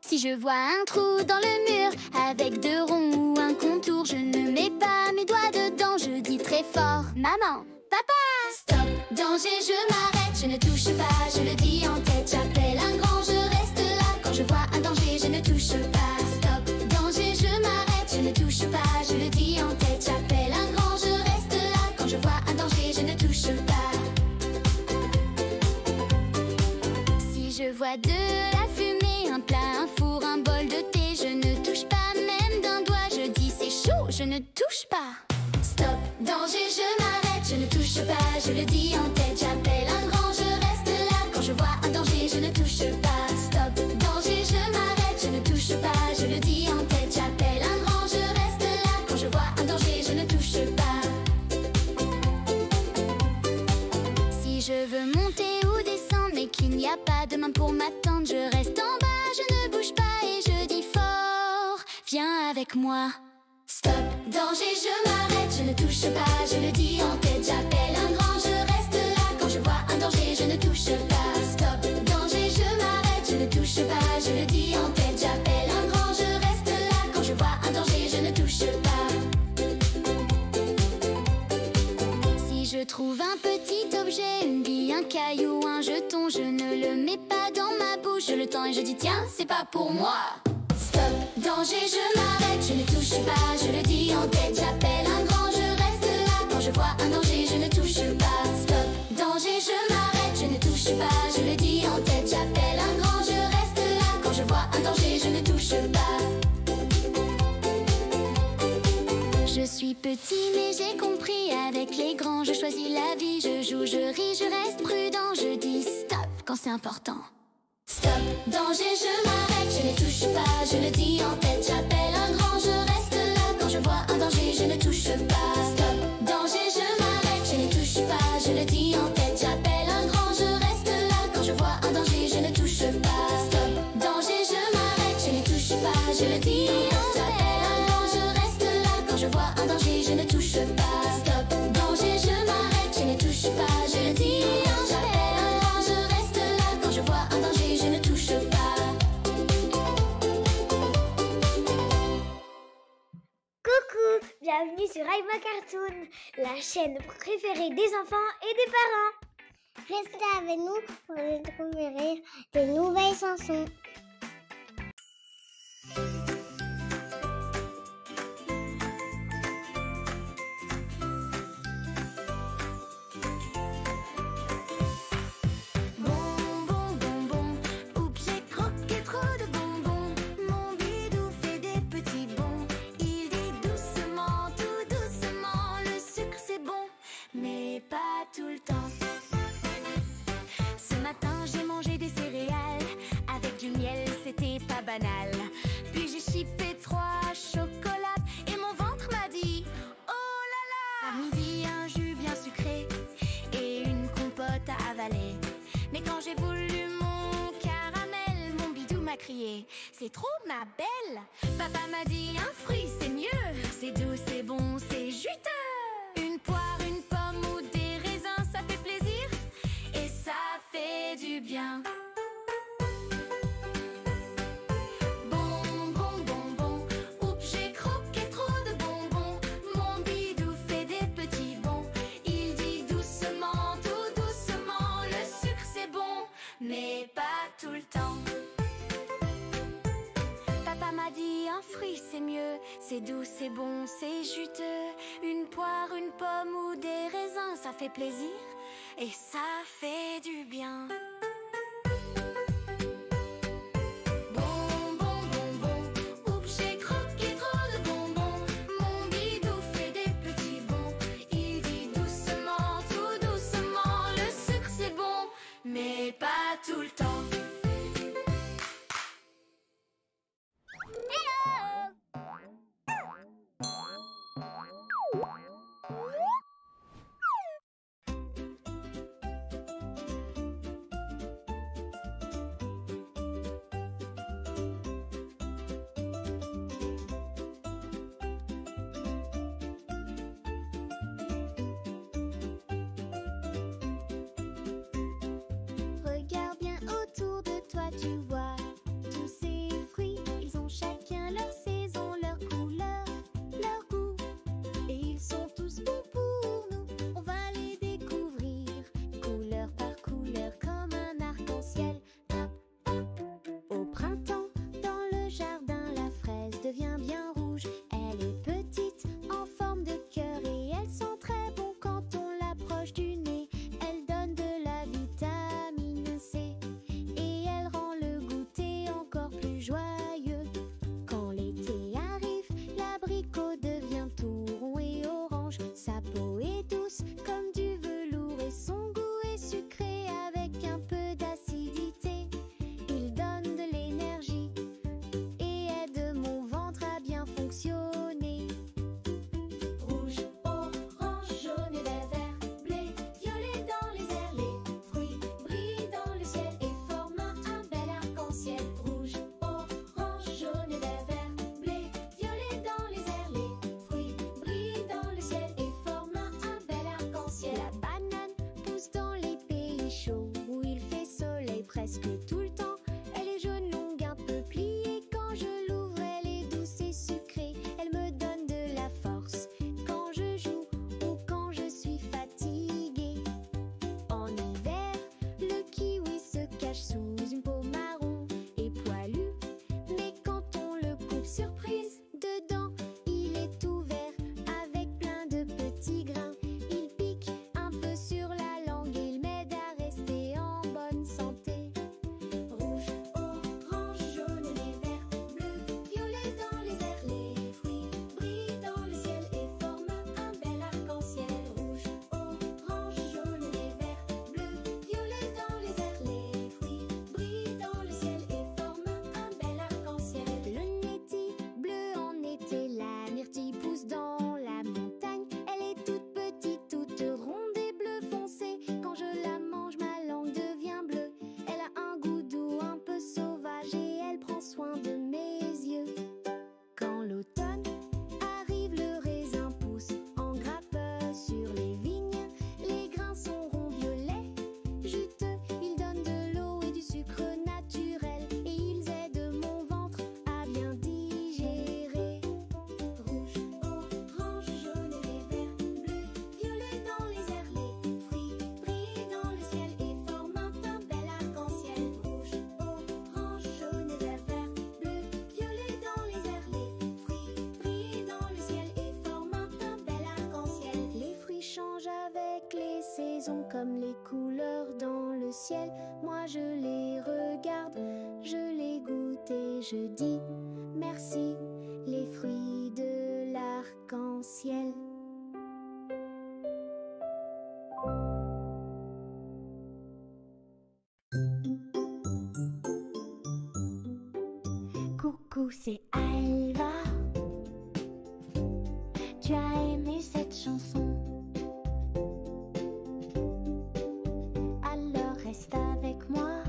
Si je vois un trou dans le mur avec 2 ronds ou un contour, je ne mets pas mes doigts dedans, je dis très fort: maman, papa! Stop, danger, je m'arrête, je ne touche pas, je le dis en tête. J'appelle un grand, je reste là. Quand je vois un danger, je ne touche pas. Stop, danger, je m'arrête, je ne touche pas, je le dis en tête. J'appelle un grand, je reste là. Quand je vois un danger, je ne touche pas. Si je vois de la fumée, un plat, un four, un bol de thé, je ne touche pas même d'un doigt, je dis c'est chaud, je ne touche pas. Stop, danger, je m'arrête, je ne touche pas, je le dis en tête. J'appelle un grand, je reste là. Quand je vois un danger, je ne touche pas. Stop, danger, je m'arrête, je ne touche pas, je le dis en tête. J'appelle un grand, je reste là. Quand je vois un danger, je ne touche pas. Si je veux monter ou descendre, mais qu'il n'y a pas de main pour m'attendre, je reste en bas, je ne bouge pas et je dis fort: viens avec moi. Stop, danger, je m'arrête, je ne touche pas, je le dis en tête. J'appelle un grand, je reste là. Quand je vois un danger, je ne touche pas. Stop, danger, je m'arrête, je ne touche pas, je le dis en tête. J'appelle un grand, je reste là. Quand je vois un danger, je ne touche pas. Si je trouve un petit objet, une bille, un caillou, un jeton, je ne le mets pas dans ma bouche, je le tends et je dis tiens, c'est pas pour moi. Stop, danger, je m'arrête, je ne touche pas, je le dis en tête. J'appelle un grand, je reste là. Quand je vois un danger, je ne touche pas. Stop, danger, je m'arrête, je ne touche pas, je le dis en tête. J'appelle un grand, je reste là. Quand je vois un danger, je ne touche pas. Je suis petit mais j'ai compris, avec les grands je choisis la vie. Je joue, je ris, je reste prudent, je dis stop quand c'est important. Stop, danger, je m'arrête, je ne touche pas, je le dis en tête. J'appelle un grand, je reste là. Quand je vois un danger, je ne touche pas. Stop, danger, je m'arrête, je ne touche pas, je le dis en tête. J'appelle un grand, je reste là. Quand je vois un danger, je ne touche pas. Stop, danger, je m'arrête, je ne touche pas, je le dis en tête. J'appelle un grand, je reste là. Quand je vois un danger, je ne touche pas. Stop, danger, je m'arrête, je ne touche pas, je le dis en tête. J'appelle un grand, je reste là. Quand je vois un danger, je ne touche pas. Coucou, bienvenue sur Aïma Cartoon, la chaîne préférée des enfants et des parents. Restez avec nous pour découvrir des nouvelles chansons. Tout le temps. Ce matin j'ai mangé des céréales avec du miel, c'était pas banal. Puis j'ai chipé 3 chocolats et mon ventre m'a dit oh là là. À midi un jus bien sucré et une compote à avaler. Mais quand j'ai voulu mon caramel, mon bidou m'a crié c'est trop ma belle. Papa m'a dit un fruit c'est mieux, c'est doux, c'est bon, c'est juteux. Une poire, une pomme ou des raisins, ça fait plaisir et ça fait du bien. Bonbons, bonbons, oups, j'ai croqué trop de bonbons. Mon bidou fait des petits bonds. Il dit doucement, tout doucement, le sucre c'est bon, mais pas tout le temps. Papa m'a dit un fruit c'est mieux, c'est doux, c'est bon, c'est juteux. Une poire, une pomme ou des raisins, ça fait plaisir et ça fait du bien. Bonbons, bonbons, oups, j'ai croqué trop de bonbons. Mon bidou fait des petits bonds. Il dit doucement, tout doucement, le sucre c'est bon, mais pas tout le temps. maison comme les couleurs dans le ciel. Moi je les regarde, je les goûte et je dis merci, les fruits de l'arc-en-ciel. Coucou, c'est Alva. Tu as aimé cette chanson? Alors reste avec moi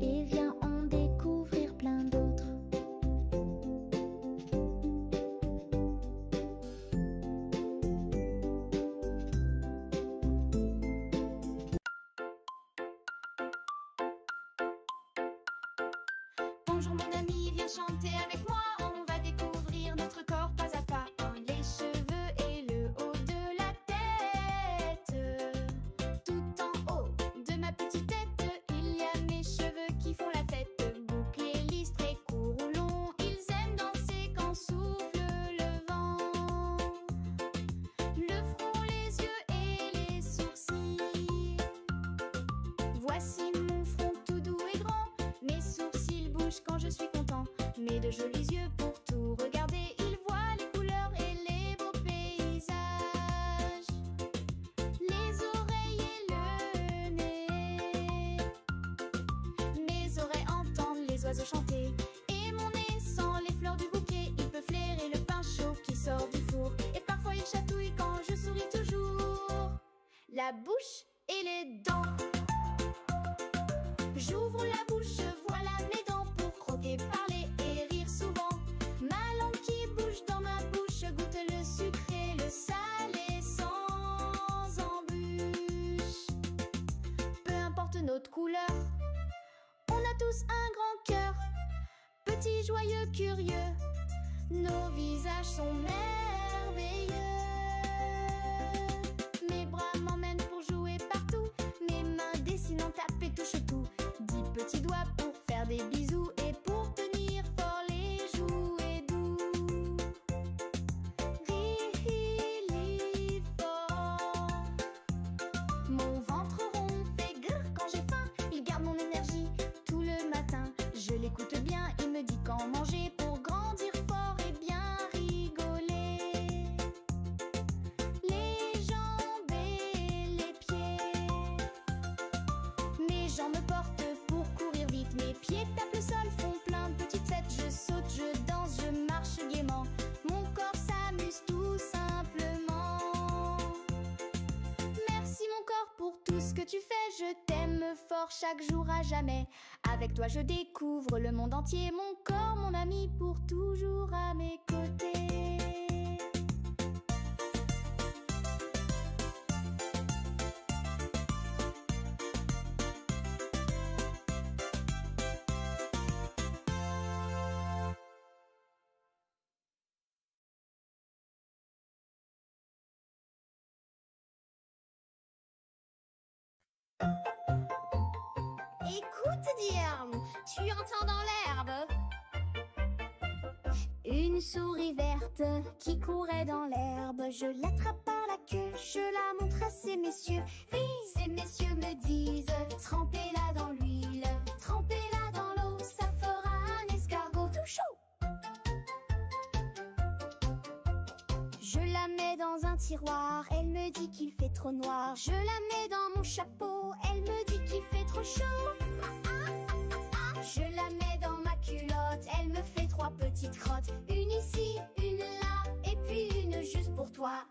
et viens en découvrir plein d'autres. Bonjour mon ami, viens chanter avec moi. On va découvrir notre corps pas à pas. Les cheveux et le haut de la tête. Tout en haut de ma petite tête, il y a mes cheveux qui font la fête. Bouclés, lisses, très courts ou longs, ils aiment danser quand souffle le vent. Le front, les yeux et les sourcils. Voici mon front tout doux et grand. Mes sourcils bougent quand je suis content. Mes de jolis yeux pour tout regarder. Ils voient les couleurs et les beaux paysages. Les oreilles et le nez. Mes oreilles entendent les oiseaux chanter. Et mon nez sent les fleurs du bouquet. Il peut flairer le pain chaud qui sort du four. Et parfois il chatouille quand je souris toujours. La bouche et les dents. J'ouvre la bouche, voilà mes dents pour croquer, parler et rire souvent. Ma langue qui bouge dans ma bouche goûte le sucré, le salé sans embûche. Peu importe notre couleur, on a tous un grand cœur. Petits, joyeux, curieux, nos visages sont merveilleux. Mes bras m'emmènent pour jouer partout. Mes mains dessinent, tapent et touchent tout. 10 petits doigts pour faire des bisous et pour tenir fort les jouets doux. Really fort. Mon ventre rond fait grrr quand j'ai faim. Il garde mon énergie tout le matin. Je l'écoute bien, il me dit quand manger pour grandir fort et bien rigoler. Les jambes et les pieds. Mes jambes me portent pour courir vite. Mes pieds tapent le sol, font plein de petites fêtes. Je saute, je danse, je marche gaiement. Mon corps s'amuse tout simplement. Merci mon corps pour tout ce que tu fais. Je t'aime fort chaque jour à jamais. Avec toi je découvre le monde entier. Mon corps, mon ami pour toujours à mes côtés. Écoute, Diarme, tu entends dans l'herbe Une souris verte qui courait dans l'herbe. Je l'attrape par la queue, je la montre à ces messieurs. Oui, ces messieurs me disent, trempez-la dans l'huile, trempez-la dans l'eau, ça fera un escargot tout chaud. Je la mets dans un tiroir, elle me dit qu'il fait trop noir. Je la mets dans mon chapeau, elle me dit qu'il fait trop chaud. Je la mets dans ma culotte, elle me fait 3 petites crottes. Une ici, une là, et puis une juste pour toi.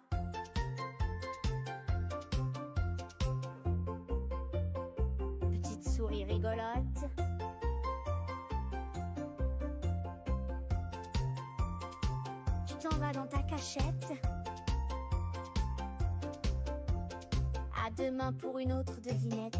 Petite souris rigolote. Tu t'en vas dans ta cachette. À demain pour une autre devinette.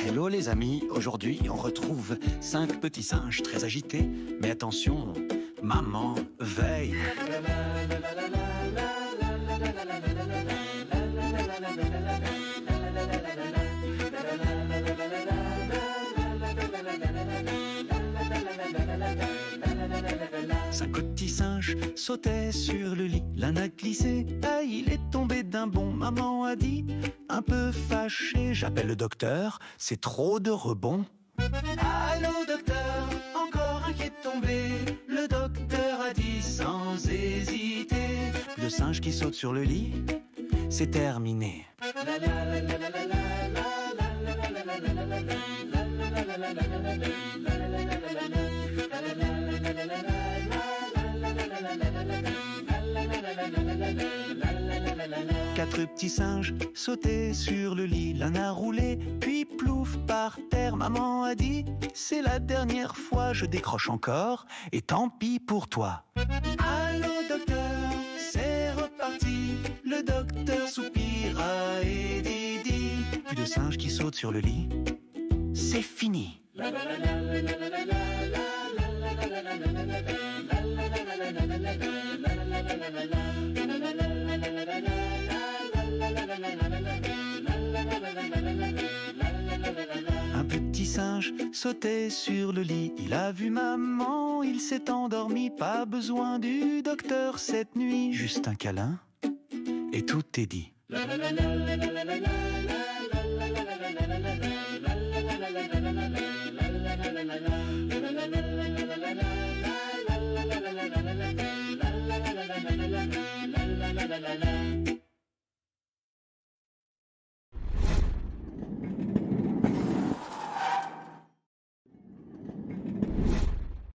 Hello les amis, aujourd'hui on retrouve 5 petits singes très agités. Mais attention, maman veille. 5 petits singes sautaient sur le lit. L'un a glissé, ah, il est tombé d'un bond. Maman a dit, un peu fâché, j'appelle le docteur, c'est trop de rebond. Allô docteur, encore un qui est tombé. Le docteur a dit sans hésiter, le singe qui saute sur le lit, c'est terminé. Quatre petits singes sautaient sur le lit. L'un a roulé, puis plouf par terre. Maman a dit, c'est la dernière fois, je décroche encore, et tant pis pour toi. Allô docteur, c'est reparti. Le docteur soupira et dit, plus de singes qui sautent sur le lit, c'est fini. Un petit singe sautait sur le lit. Il a vu maman, il s'est endormi. Pas besoin du docteur cette nuit. Juste un câlin et tout est dit.